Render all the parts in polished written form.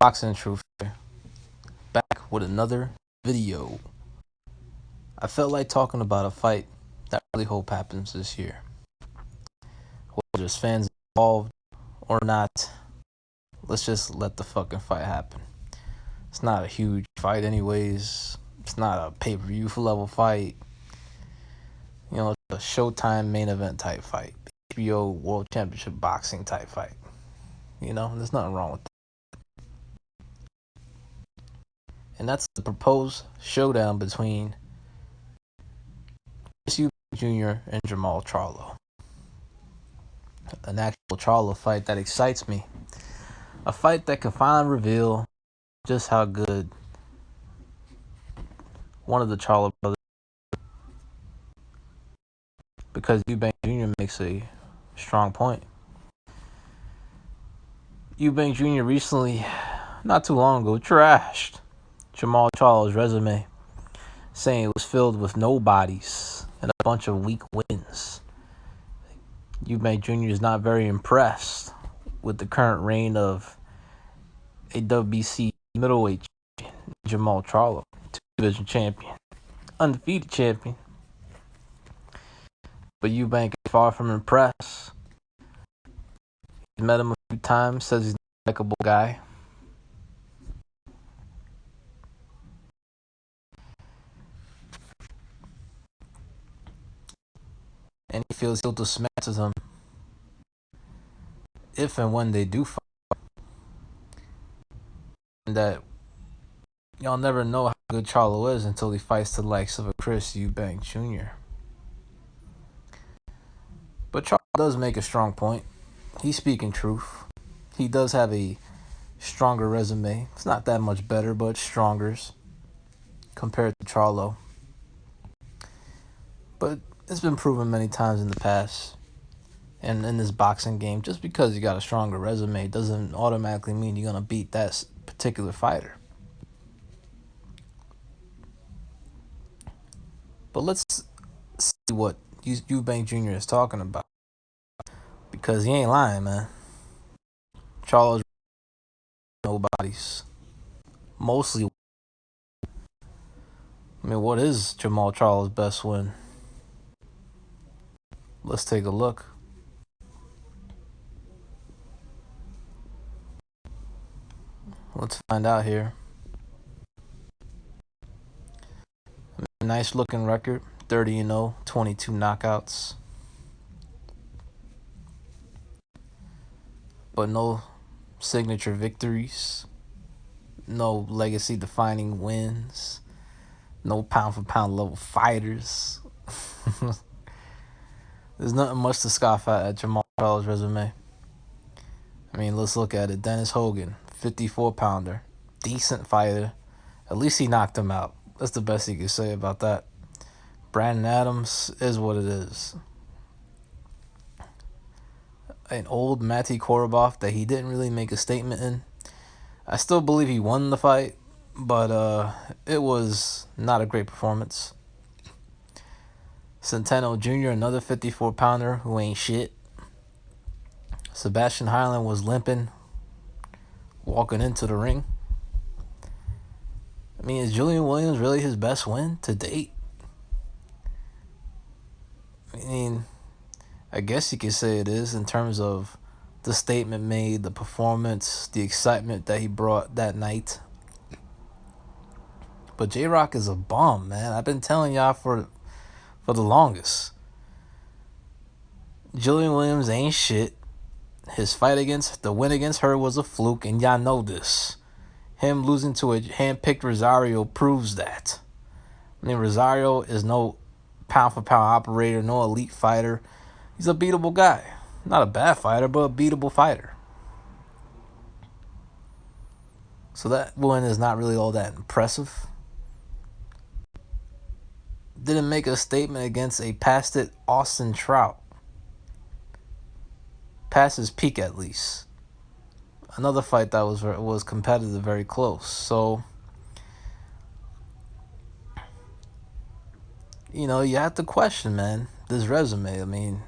Boxing Truth here, back with another video. I felt like talking about a fight that I really hope happens this year. Whether there's fans involved or not, let's just let the fucking fight happen. It's not a huge fight anyways. It's not a pay-per-view level fight. You know, it's a Showtime main event type fight. HBO World Championship boxing type fight. You know, there's nothing wrong with that. And that's the proposed showdown between Eubank Jr. and Jermall Charlo. An actual Charlo fight that excites me. A fight that can finally reveal just how good one of the Charlo brothers is. Because Eubank Jr. makes a strong point. Eubank Jr. recently, not too long ago, trashed Jamal Charlo'S resume, saying it was filled with nobodies and a bunch of weak wins. Eubank Jr. is not very impressed with the current reign of a WBC middleweight champion, Jermall Charlo, two-division champion, undefeated champion. But Eubank is far from impressed. He's met him a few times, says he's a likable guy. And he feels he'll dismantle him if and when they do fight. And that y'all never know how good Charlo is until he fights the likes of a Chris Eubank Jr. But Charlo does make a strong point. He's speaking truth. He does have a stronger resume. It's not that much better, but stronger compared to Charlo. But it's been proven many times in the past and in this boxing game, just because you got a stronger resume doesn't automatically mean you're going to beat that particular fighter. But let's see what Eubank Jr. is talking about, because he ain't lying, man. Charlo's nobodies. Mostly. I mean, what is Jamal Charlo's best win? Let's take a look. Let's find out here. Nice looking record, 30-0, 22 knockouts. But no signature victories, no legacy defining wins, no pound for pound level fighters. There's nothing much to scoff at Jamal Charlo's resume. I mean, let's look at it. Dennis Hogan, 54-pounder, decent fighter. At least he knocked him out. That's the best you can say about that. Brandon Adams is what it is. An old Matty Korobov that he didn't really make a statement in. I still believe he won the fight, but it was not a great performance. Centeno Jr., another 54-pounder who ain't shit. Sebastian Highland was limping, walking into the ring. I mean, is Julian Williams really his best win to date? I mean, I guess you could say it is in terms of the statement made, the performance, the excitement that he brought that night. But J-Rock is a bum, man. I've been telling y'all for the longest. Julian Williams ain't shit. His the win against her was a fluke, and y'all know this. Him losing to a hand-picked Rosario proves that. I mean, Rosario is no pound-for-pound operator, no elite fighter. He's a beatable guy. Not a bad fighter, but a beatable fighter. So that win is not really all that impressive. Didn't make a statement against a past it Austin Trout. Past his peak, at least. Another fight that was competitive, very close. So, you know, you have to question, man, this resume. I mean,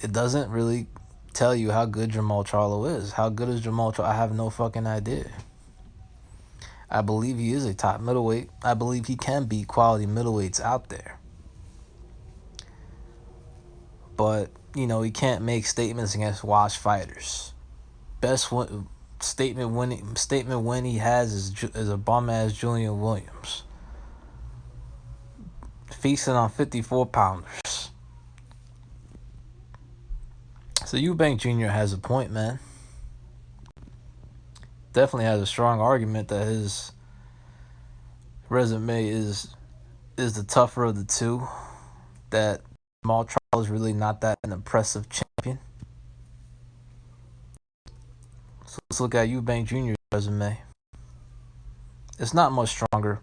it doesn't really tell you how good Jermall Charlo is. How good is Jermall Charlo? I have no fucking idea. I believe he is a top middleweight. I believe he can beat quality middleweights out there. But, you know, he can't make statements against washed fighters. Best statement win he has is a bum-ass Julian Williams. Feasting on 54-pounders. So Eubank Jr. has a point, man. Definitely has a strong argument that his resume is the tougher of the two. That Jermall Charlo is really not that an impressive champion. So let's look at Eubank Jr.'s resume. It's not much stronger.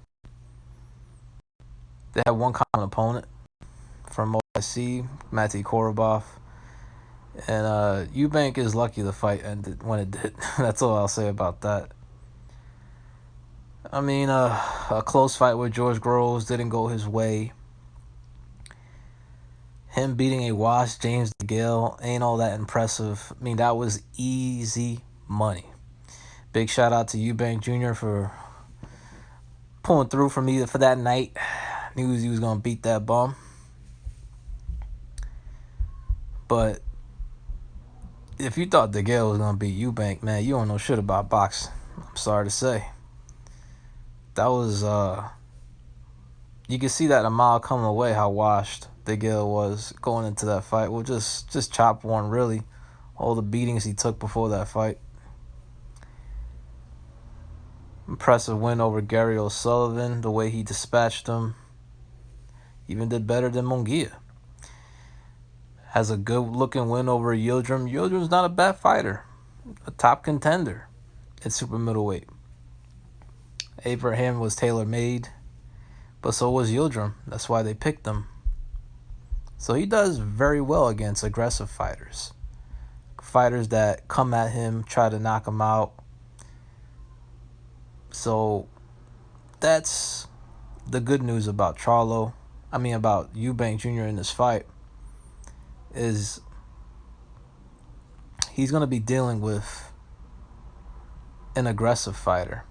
They have one common opponent from OIC, Matej Korobov. And Eubank is lucky the fight ended when it did. That's all I'll say about that. I mean, a close fight with George Groves didn't go his way. Him beating a washed James DeGale ain't all that impressive. I mean, that was easy money. Big shout out to Eubank Jr. for pulling through for me for that night. Knew he was going to beat that bum. But if you thought DeGale was going to beat Eubank, man, you don't know shit about boxing. I'm sorry to say. That was, you can see that a mile coming away how washed DeGale was going into that fight. Well, just chop one, really. All the beatings he took before that fight. Impressive win over Gary O'Sullivan, the way he dispatched him. Even did better than Munguia. Has a good-looking win over Yildirim. Yildirim's not a bad fighter. A top contender at super middleweight. Abraham was tailor-made, but so was Yildirim. That's why they picked him. So he does very well against aggressive fighters. Fighters that come at him, try to knock him out. So that's the good news about about Eubank Jr. in this fight. Is he's going to be dealing with an aggressive fighter.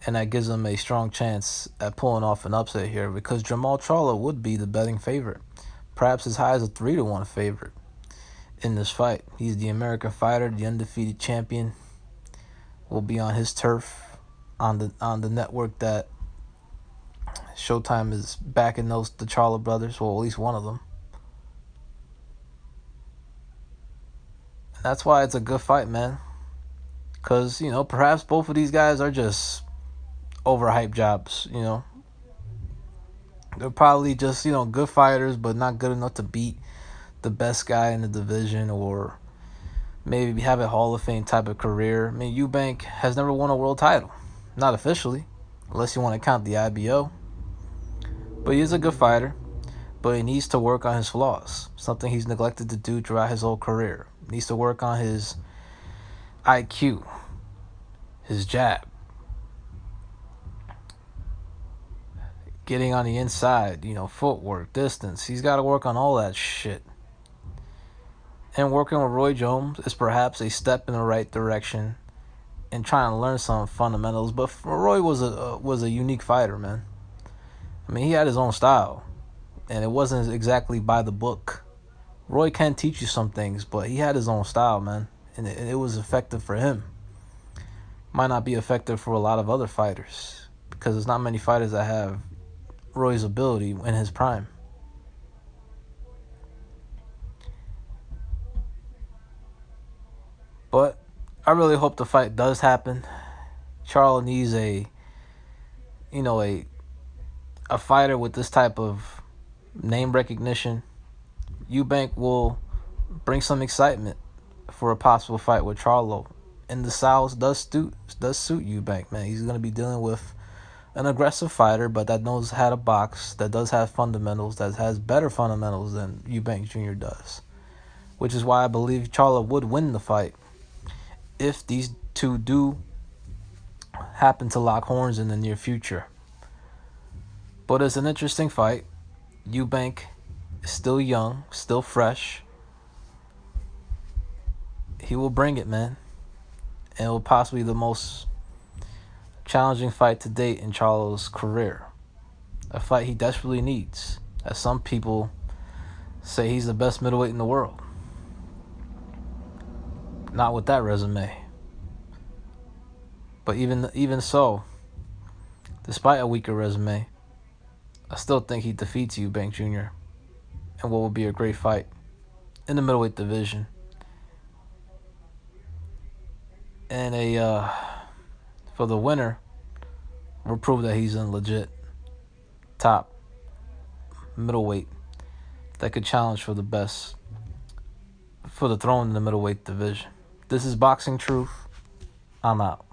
And that gives him a strong chance at pulling off an upset here, because Jermall Charlo would be the betting favorite. Perhaps as high as a 3-1 favorite in this fight. He's the American fighter, the undefeated champion. Will be on his turf, on the network that Showtime is backing the Charlo brothers, well, at least one of them. And that's why it's a good fight, man. Because, you know, perhaps both of these guys are just overhyped jobs, you know. They're probably just, you know, good fighters, but not good enough to beat the best guy in the division, or maybe have a Hall of Fame type of career. I mean, Eubank has never won a world title. Not officially, unless you want to count the IBO. But he is a good fighter, but he needs to work on his flaws. Something he's neglected to do throughout his whole career. He needs to work on his IQ, his jab, getting on the inside, you know, footwork, distance. He's got to work on all that shit. And working with Roy Jones is perhaps a step in the right direction and trying to learn some fundamentals. But Roy was a unique fighter, man. I mean, he had his own style, and it wasn't exactly by the book. Roy can teach you some things, but he had his own style, man, and it was effective for him. Might not be effective for a lot of other fighters, because there's not many fighters that have Roy's ability in his prime. But I really hope the fight does happen. Charlo needs a fighter with this type of name recognition. Eubank will bring some excitement for a possible fight with Charlo. And the South does suit Eubank, man. He's going to be dealing with an aggressive fighter, but that knows how to box, that does have fundamentals, that has better fundamentals than Eubank Jr. does. Which is why I believe Charlo would win the fight if these two do happen to lock horns in the near future. But it's an interesting fight. Eubank is still young, still fresh. He will bring it, man. And it will possibly be the most challenging fight to date in Charlo's career. A fight he desperately needs. As some people say, he's the best middleweight in the world. Not with that resume. But even so, despite a weaker resume, I still think he defeats Eubank Jr. in what will be a great fight in the middleweight division. And for the winner, will prove that he's a legit top middleweight that could challenge for the throne in the middleweight division. This is Boxing Truth. I'm out.